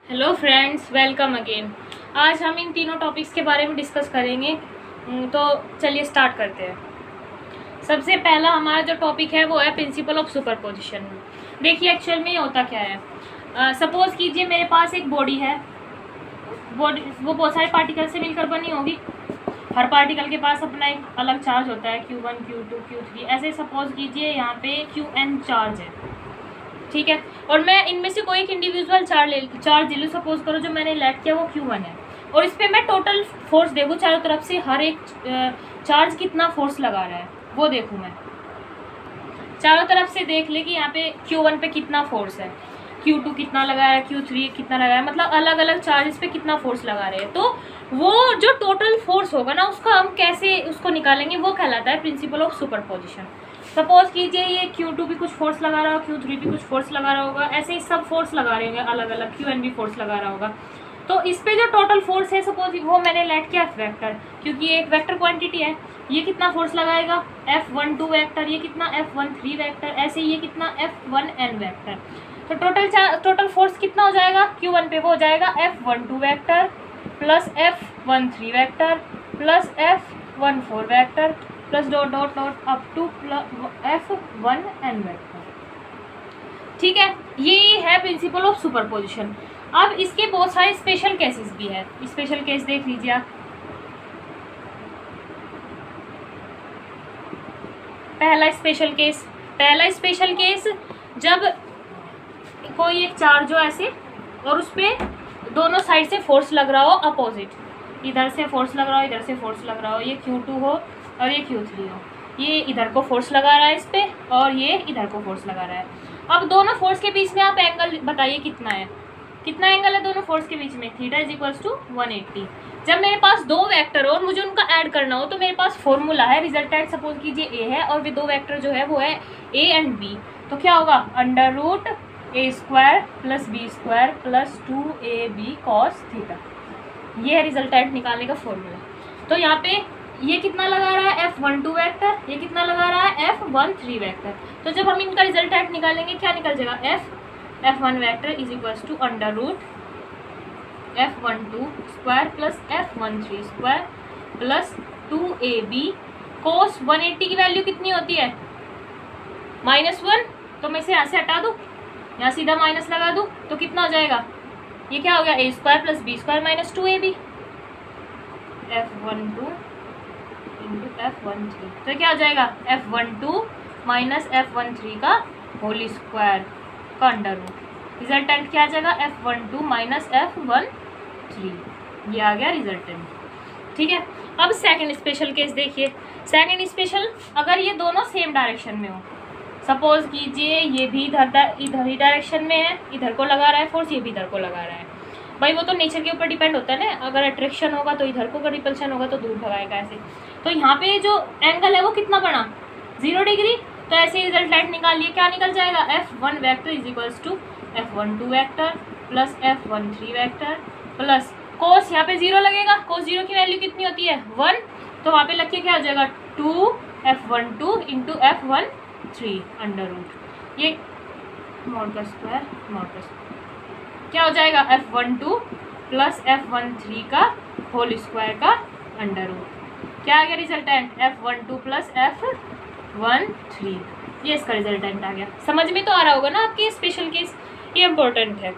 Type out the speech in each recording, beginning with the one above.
Hello friends, welcome again. आज हम इन तीनों टॉपिक्स के बारे में डिस्कस करेंगे। तो चलिए स्टार्ट करते हैं। सबसे पहला हमारा जो टॉपिक है वो है प्रिंसिपल ऑफ सुपरपोजिशन। देखिए एक्चुअल में ये होता क्या है। सपोज कीजिए मेरे पास एक बॉडी है। बॉडी वो बहुत सारे पार्टिकल से मिलकर बनी होगी। हर पार्टिकल के पास अपना एक अलग चार्ज होता है, Q1 Q2 Q3। ऐसे सपोज कीजिए यहाँ पे Qn चार्ज है, ठीक है। और मैं इनमें से कोई एक इंडिविजुअल चार्ज ले लूँ। सपोज करो जो मैंने लेट किया वो Q1 है, और इस पर मैं टोटल फोर्स देखूँ चारों तरफ से, हर एक चार्ज कितना फोर्स लगा रहा है वो देखूँ मैं। चारों तरफ से देख ले कि यहाँ पे Q1 पे कितना फोर्स है, Q2 कितना लगा है, Q3 कितना लगा है, मतलब अलग अलग चार्जेस पे कितना फोर्स लगा रहे हैं। तो वो जो टोटल फोर्स होगा ना, उसका हम कैसे उसको निकालेंगे, वो कहलाता है प्रिंसिपल ऑफ सुपरपोजिशन। सपोज कीजिए ये Q2 भी कुछ फोर्स लगा रहा होगा, Q3 भी कुछ फोर्स लगा रहा होगा, ऐसे ही सब फोर्स लगा रहे होंगे अलग अलग। Qn भी फोर्स लगा रहा होगा। तो इस पे जो टोटल फोर्स है, सपोज वो मैंने लेट किया F वेक्टर, क्योंकि ये एक वेक्टर क्वांटिटी है। ये कितना फोर्स लगाएगा F12 वेक्टर, ये कितना F13 वेक्टर, ऐसे ये कितना F1n वेक्टर। तो टोटल फोर्स कितना हो जाएगा Q1 पे, वो हो जाएगा F12 vector plus F13 vector plus F14 vector plus dot dot dot up to F1n vector. ठीक है, ये है प्रिंसिपल ऑफ सुपरपोजिशन। अब इसके बहुत सारे स्पेशल केसेस भी है। स्पेशल केस देख लीजिए आप। पहला स्पेशल केस जब कोई एक चार्ज हो ऐसे, और उस पर दोनों साइड से फोर्स लग रहा हो अपोजिट, इधर से फोर्स लग रहा हो, इधर से फोर्स लग रहा हो। ये Q2 हो और ये Q3 हो। ये इधर को फोर्स लगा रहा है इस पे, और ये इधर को फोर्स लगा रहा है। अब दोनों फोर्स के बीच में आप एंगल बताइए कितना है, कितना एंगल है दोनों फोर्स के बीच में। Theta is equals to 180। जब मेरे पास दो वेक्टर हो और मुझे उनका ऐड करना हो, तो मेरे पास फॉर्मूला है, रिजल्टेंट सपोज कीजिए A है और वे दो वेक्टर जो है वो है A एंड B। तो क्या होगा, under root A² plus B² plus 2AB cos theta. ये है रिजल्टेंट निकालने का फॉर्मूला। तो यहाँ पे ये कितना लगा रहा है F12 वेक्टर, ये कितना लगा रहा है F13 वेक्टर। तो जब हम इनका रिजल्टेंट निकालेंगे क्या निकल जाएगा, F1 vector is equals to under root F12 square plus F13 square plus 2AB cos 180 की वैल्यू कितनी होती है -1। तो मैं इसे यहाँ से हटा दूँ, यहाँ सीधा माइनस लगा दूँ, तो कितना हो जाएगा, ये क्या हो गया A² plus B² minus 2AB F12 into F13। तो क्या हो जाएगा F12 माइनस F13 का होल स्क्वायर का अंडर रूट। रिजल्टेंट क्या आ जाएगा F12 माइनस F13। ये आ गया रिजल्टेंट। ठीक है। अब सेकंड स्पेशल केस देखिए। सेकंड स्पेशल, अगर ये दोनों सेम डायरेक्शन में हो, सपोज कीजिए ये भी इधर ही डायरेक्शन में है, इधर को लगा रहा है फोर्स, ये भी इधर को लगा रहा है। भाई वो तो नेचर के ऊपर डिपेंड होता है ना, अगर अट्रैक्शन होगा तो इधर को, अगर रिपल्शन होगा तो दूर भगाएगा ऐसे। तो यहाँ पे जो एंगल है वो कितना बना, 0 डिग्री। तो ऐसे रिजल्टेंट निकालिए, क्या निकल जाएगा F1 vector is equals to F12 vector plus F13 vector plus cos, यहाँ पे 0 लगेगा, कोस 0 की वैल्यू कितनी होती है 1। तो वहाँ पे लिखिए क्या हो जाएगा 2F12 into F13 under root, ये मॉड का स्क्वायर क्या हो जाएगा F12 प्लस F13 का होल स्क्वायर का अंडर रूट। क्या आ गया रिजल्टेंट F12 प्लस F13। ये इसका रिजल्टेंट आ गया। समझ में तो आ रहा होगा ना आपके स्पेशल केस, ये इम्पोर्टेंट है।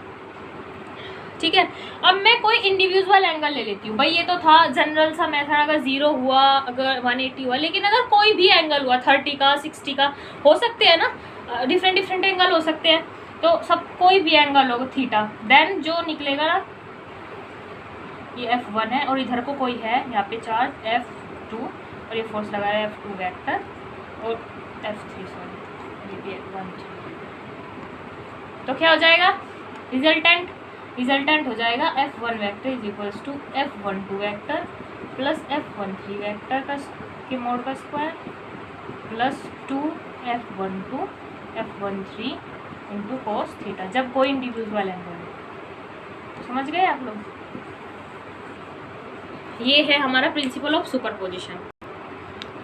ठीक है। अब मैं कोई इंडिविजुअल एंगल ले लेती हूँ। भाई ये तो था जनरल सा मेथड, अगर 0 हुआ, अगर 180 हुआ, लेकिन अगर कोई भी एंगल हुआ 30 का 60 का हो सकते हैं ना, डिफरेंट एंगल हो सकते हैं। तो सब कोई भी एंगल होगा थीटा, देन जो निकलेगा ना, ये F1 है और इधर को कोई है यहाँ पे चार्ज F2, और ये फोर्स लगा रहा है F2 वेक्टर और F3 सॉरी ये 1। तो क्या हो जाएगा रिजल्टेंट हो जाएगा F1 vector is equals to F12 vector plus F13 vector का के मोड का square plus 2F12 F13 into cos theta, जब कोई इंडिविजुअल एंगल है। समझ गए आप लोग। ये है हमारा प्रिंसिपल ऑफ सुपरपोजिशन।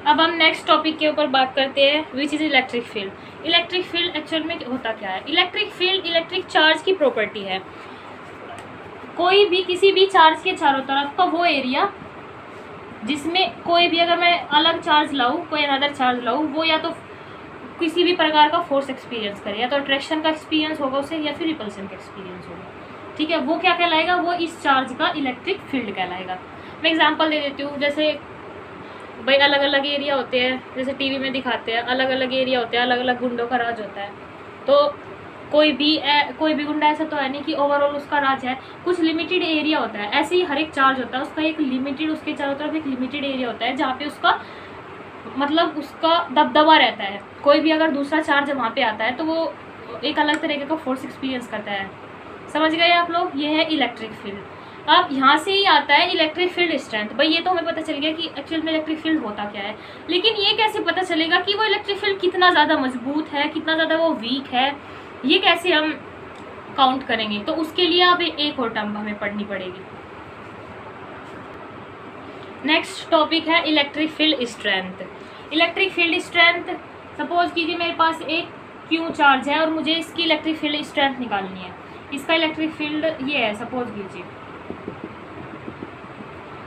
अब हम नेक्स्ट टॉपिक के ऊपर बात करते हैं, which is electric field. Electric field actual में होता क्या है। इलेक्ट्रिक फील्ड इलेक्ट्रिक चार्ज की प्रॉपर्टी है। कोई भी किसी भी चार्ज के चारों तरफ का वो एरिया जिसमें कोई भी अगर मैं अलग चार्ज लाऊँ, कोई अनदर चार्ज लाऊँ, वो या तो किसी भी प्रकार का फोर्स एक्सपीरियंस करे, या तो अट्रैक्शन का एक्सपीरियंस होगा उसे या फिर रिपल्सन का एक्सपीरियंस होगा। ठीक है, वो क्या कहलाएगा, वो इस चार्ज का इलेक्ट्रिक फील्ड कहलाएगा। मैं एग्जांपल दे देती हूँ, जैसे भाई अलग अलग एरिया होते हैं, जैसे टीवी में दिखाते हैं, अलग अलग एरिया होते हैं, अलग अलग गुंडों का राज होता है। तो कोई भी गुंडा ऐसा तो है नहीं कि ओवरऑल उसका राज है, कुछ लिमिटेड एरिया होता है। ऐसे ही हर एक चार्ज होता है, उसका एक लिमिटेड, उसके चारों तरफ एक लिमिटेड एरिया होता है जहाँ पे उसका मतलब उसका दबदबा रहता है। कोई भी अगर दूसरा चार्ज वहाँ पे आता है तो वो एक अलग तरीके का फोर्स एक्सपीरियंस करता है। समझ गए आप लोग, ये है इलेक्ट्रिक फील्ड। अब यहाँ से ही आता है इलेक्ट्रिक फील्ड स्ट्रेंथ। भाई ये तो हमें पता चल गया कि एक्चुअल में इलेक्ट्रिक फील्ड होता क्या है, लेकिन ये कैसे पता चलेगा कि वो इलेक्ट्रिक फील्ड कितना ज़्यादा मजबूत है, कितना ज़्यादा वो वीक है, ये कैसे हम काउंट करेंगे? तो उसके लिए अब एक और टर्म हमें पढ़नी पड़ेगी। नेक्स्ट टॉपिक है electric field strength. Electric field strength, suppose कीजिए मेरे पास एक क्यू चार्ज है और मुझे इसकी इलेक्ट्रिक फील्ड स्ट्रेंथ निकालनी है। इसका इलेक्ट्रिक फील्ड ये है, सपोज कीजिए।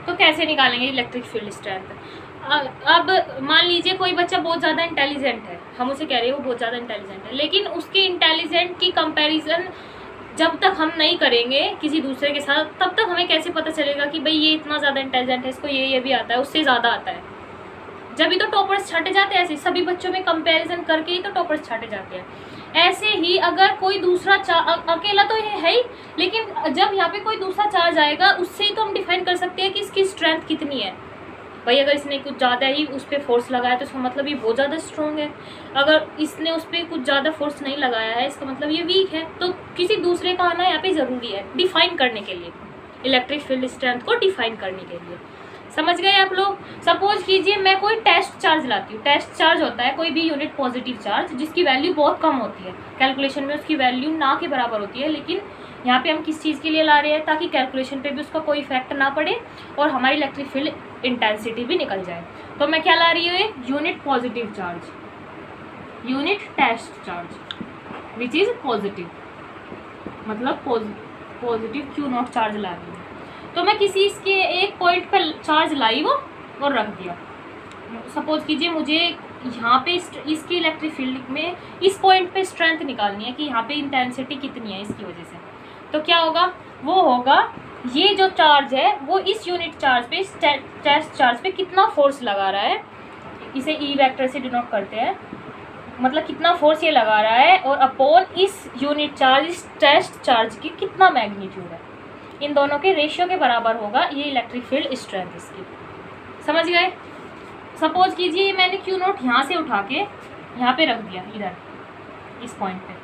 तो कैसे निकालेंगे इलेक्ट्रिक फील्ड स्ट्रेंथ? अब मान लीजिए कोई बच्चा बहुत ज़्यादा इंटेलिजेंट है, हम उसे कह रहे हैं वो बहुत ज़्यादा इंटेलिजेंट है, लेकिन उसके इंटेलिजेंट की कंपैरिजन जब तक हम नहीं करेंगे किसी दूसरे के साथ, तब तक हमें कैसे पता चलेगा कि भाई ये इतना ज़्यादा इंटेलिजेंट है, इसको ये भी आता है, उससे ज़्यादा आता है। जब भी तो टॉपर्स छाटे जाते हैं, ऐसे सभी बच्चों में कंपैरिजन करके ही तो टॉपर्स छाटे जाते हैं। ऐसे ही अगर कोई दूसरा अकेला तो ये है ही, लेकिन जब यहाँ पे कोई दूसरा चार्ज आएगा उससे ही तो हम डिफाइन कर सकते हैं कि इसकी स्ट्रेंथ कितनी है। भाई अगर इसने कुछ ज़्यादा ही उस पर फोर्स लगाया तो इसका मतलब ये बहुत ज़्यादा स्ट्रॉन्ग है, अगर इसने उस पर कुछ ज़्यादा फोर्स नहीं लगाया है इसका मतलब ये वीक है। तो किसी दूसरे का आना यहाँ पे ज़रूरी है डिफाइन करने के लिए, इलेक्ट्रिक फील्ड स्ट्रेंथ को डिफाइन करने के लिए। समझ गए आप लोग? सपोज कीजिए मैं कोई टेस्ट चार्ज लाती हूँ। टेस्ट चार्ज होता है कोई भी यूनिट पॉजिटिव चार्ज जिसकी वैल्यू बहुत कम होती है, कैलकुलेशन में उसकी वैल्यू ना के बराबर होती है, लेकिन यहाँ पे हम किस चीज़ के लिए ला रहे हैं, ताकि कैलकुलेशन पे भी उसका कोई इफेक्ट ना पड़े और हमारी इलेक्ट्रिक फील्ड इंटेंसिटी भी निकल जाए। तो मैं क्या ला रही हूँ, unit positive charge, unit test charge which is positive, मतलब पॉजिटिव क्यू नॉट चार्ज ला रही हूँ। तो मैं किसी इसके एक पॉइंट पर चार्ज लाई वो और रख दिया। सपोज कीजिए मुझे यहाँ पे इसकी इलेक्ट्रिक फील्ड में इस पॉइंट पे स्ट्रेंथ निकालनी है कि यहाँ पे इंटेंसिटी कितनी है इसकी वजह से। तो क्या होगा, वो होगा ये जो चार्ज है वो इस यूनिट चार्ज पे, टेस्ट चार्ज पे कितना फोर्स लगा रहा है, इसे ई वेक्टर से डिनोट करते हैं, मतलब कितना फोर्स ये लगा रहा है, और अपॉन इस यूनिट चार्ज, इस टेस्ट चार्ज की कितना मैग्नीट्यूड है, इन दोनों के रेशियो के बराबर होगा ये इलेक्ट्रिक फील्ड स्ट्रेंथ इसकी। समझ गए? सपोज कीजिए मैंने क्यू नोट यहाँ से उठा के यहाँ पे रख दिया, इधर इस पॉइंट पे,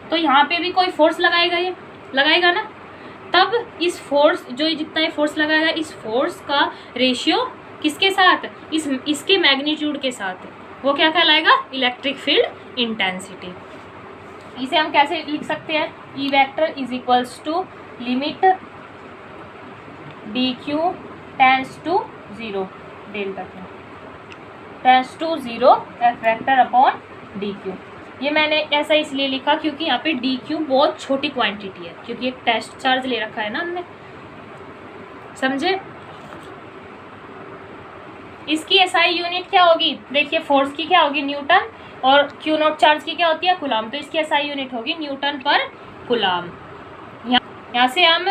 तो यहाँ पे भी कोई फोर्स लगाएगा, ये लगाएगा ना। तब इस फोर्स, जो जितना ये फोर्स लगाएगा, इस फोर्स का रेशियो किसके साथ, इसके मैग्नीट्यूड के साथ, वो क्या कहलाएगा, इलेक्ट्रिक फील्ड इंटेंसिटी। इसे हम कैसे लिख सकते हैं, E vector is equals to limit D Q tends to 0 delta Q tends to 0 F vector upon D Q. ये मैंने ऐसा इसलिए लिखा क्योंकि यहाँ पे डी क्यू बहुत छोटी क्वांटिटी है, क्योंकि एक टेस्ट चार्ज ले रखा है ना हमने, समझे? इसकी एसआई यूनिट क्या होगी, देखिए फोर्स की क्या होगी, न्यूटन, और क्यू नॉट चार्ज की क्या होती है, कूलाम। तो इसकी एसआई यूनिट होगी न्यूटन पर कूलाम। यहाँ से हम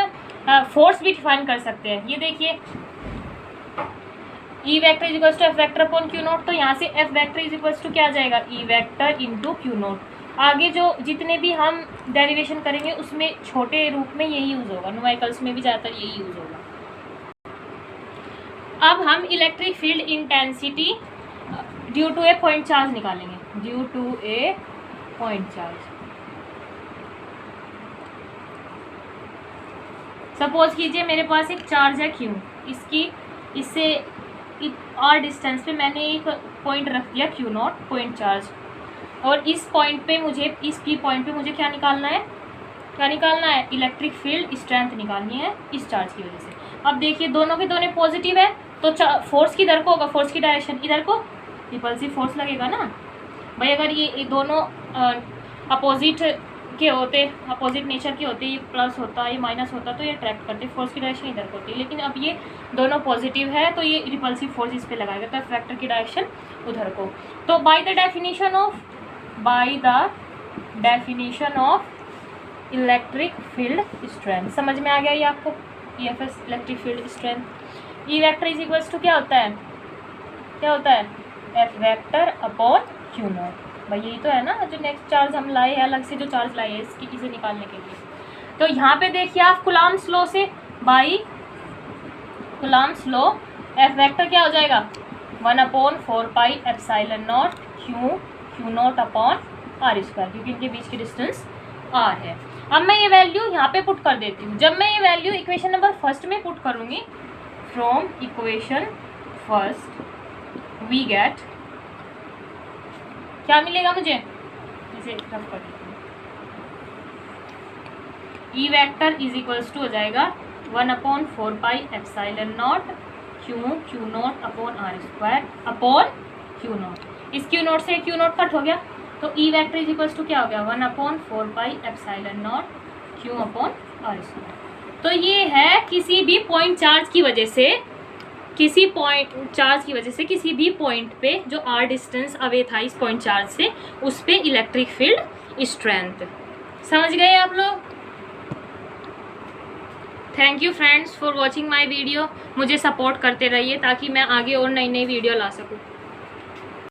फोर्स भी डिफाइन कर सकते हैं। ये देखिए E vector is equals to F vector upon Q naught, तो यहाँ से F vector is equals to क्या आ जाएगा, E vector into Q naught. आगे जो जितने भी हम डेरिवेशन करेंगे उसमें छोटे रूप में यही यूज़ होगा, न्यूमेरिकल्स में भी ज़्यादातर यही यूज़ होगा। अब हम electric field intensity due to a point charge निकालेंगे, due to a point charge. Suppose कीजिए मेरे पास एक चार्ज है क्यू, इससे आर डिस्टेंस पे मैंने एक पॉइंट रख दिया क्यू नॉट पॉइंट चार्ज, और इस पॉइंट पे मुझे, इसकी पॉइंट पे मुझे क्या निकालना है, इलेक्ट्रिक फील्ड स्ट्रेंथ निकालनी है इस चार्ज की वजह से। अब देखिए दोनों के दोनों पॉजिटिव है, तो फोर्स किधर को होगा, फोर्स की डायरेक्शन इधर को, रिपल्सिव फोर्स लगेगा ना भाई। अगर ये दोनों अपोजिट के होते, अपोजिट नेचर के होते, ये प्लस होता, ये माइनस होता, तो ये अट्रैक्ट करते, फोर्स की डायरेक्शन इधर होती है। लेकिन अब ये दोनों पॉजिटिव है तो ये रिपल्सिव फोर्स इस पे लगाएगा, तो एफ वेक्टर की डायरेक्शन उधर को। तो by the definition of electric field strength, समझ में आ गया ये आपको, EFS electric field strength. E vector is equals to क्या होता है, F vector upon Q naught. भाई यही तो है ना जो नेक्स्ट चार्ज हम लाए हैं, अलग से जो चार्ज लाए हैं इसकी, इसे निकालने के लिए। तो यहाँ पे देखिए आप कुलाम्स लॉ से, by Coulomb's law F vector क्या हो जाएगा 1/4πε0 q naught upon r square, क्योंकि इनके बीच की डिस्टेंस आर है। अब मैं ये वैल्यू यहाँ पे पुट कर देती हूँ। जब मैं ये वैल्यू इक्वेशन नंबर फर्स्ट में पुट करूँगी, from equation first we get, क्या मिलेगा मुझे, इसे रफ कर देती हूँ, E vector is equals to हो जाएगा 1/4πε0 q naught upon r square upon Q naught. इस क्यू नॉट से क्यू नॉट कट हो गया, तो E vector is equals to क्या हो गया 1/4πε0 क्यू अपॉन आर स्क्वायर। तो ये है किसी भी पॉइंट चार्ज की वजह से, किसी भी पॉइंट पे जो आर डिस्टेंस अवे था इस पॉइंट चार्ज से, उस पे इलेक्ट्रिक फील्ड स्ट्रेंथ। समझ गए आप लोग? Thank you friends for watching my video. मुझे सपोर्ट करते रहिए ताकि मैं आगे और नई नई वीडियो ला सकूँ।